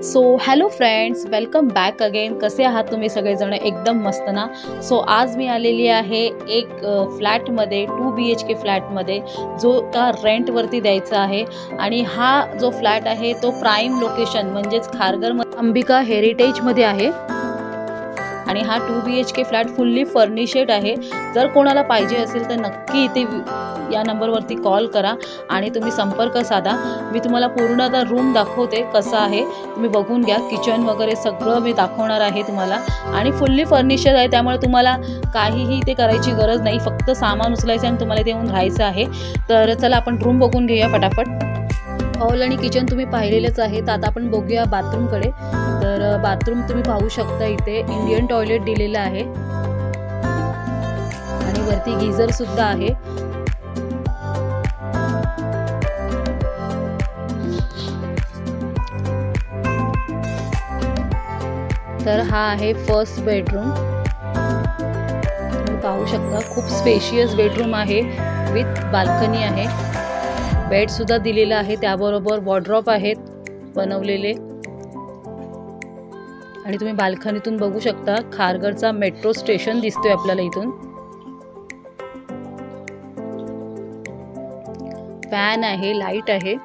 So hello friends, welcome back again. कसे आहात तुम्ही सगळेजण? एकदम मस्त ना. सो आज मी आलेली आहे एक फ्लॅटमध्ये, 2 BHK फ्लॅटमध्ये, जो का रेंटवरती द्यायचा आहे. आणि हा जो फ्लॅट आहे तो प्राईम लोकेशन म्हणजेच खारघर अंबिका हेरिटेजमध्ये आहे. आणि हा 2 BHK फ्लॅट फुल्ली फर्निशड आहे. जर कोणाला पाहिजे असेल तर नक्की इथे या नंबरवरती कॉल करा आणि तुम्ही संपर्क साधा. मी तुम्हाला पूर्ण आता रूम दाखवते कसं आहे, तुम्ही बघून घ्या. किचन वगैरे सगळं मी दाखवणार आहे तुम्हाला. आणि फुल्ली फर्निशड आहे, त्यामुळे तुम्हाला काहीही ते करायची गरज नाही. फक्त सामान उचलायचं आणि तुम्हाला इथे येऊन राहायचं आहे. तर चला आपण रूम बघून घेऊया फटाफट. हॉल आणि किचन तुम्ही पाहिलेलेच आहे. तर आता आपण बघूया बाथरूमकडे. तर बाथरूम तुम्ही पाहू शकता, इथे इंडियन टॉयलेट दिलेलं आहे आणि वरती गीझर सुद्धा आहे. तर हा आहे फर्स्ट बेडरूम. तुम्ही पाहू शकता खूप स्पेशियस बेडरूम आहे विथ बाल्कनी आहे. बेड सुद्धा दिलेला आहे, त्याबरोबर वॉर्डरोब आहेत बनवलेले. आणि तुम्ही बाल्कनीतून बघू शकता खारघरचा मेट्रो स्टेशन दिसतोय आपल्याला इथून. फॅन आहे, लाईट आहे.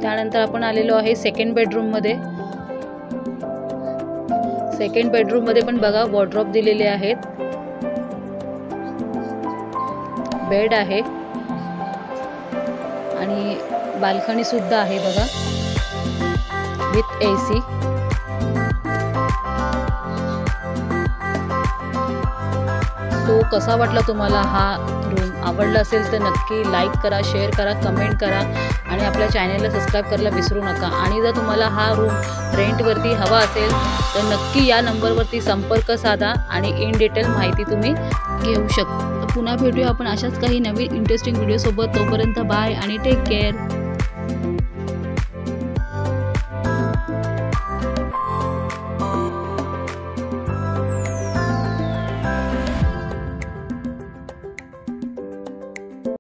त्यानंतर आपण आलेलो आहे सेकंड बेडरूम मध्ये. सेकंड बेडरूम मध्ये पण बघा वॉर्डरोब दिलेले आहेत, बेड आहे आणि बाल्कनी सुद्धा आहे बघा विथ AC. तो कसा वाटला तुम्हाला हा रूम? आवडला असेल तर नक्की लाईक करा, शेअर करा, कमेंट करा आणि आपल्या चॅनलला सबस्क्राईब करायला विसरू नका. आणि जर तुम्हाला हा रूम रेंटवरती हवा असेल तर नक्की या नंबरवरती संपर्क साधा आणि इन डिटेल माहिती तुम्ही घेऊ शकता. पुन्हा भेटूया आपण अशाच काही नवीन इंटरेस्टिंग व्हिडिओसोबत. तोपर्यंत बाय आणि टेक केअर.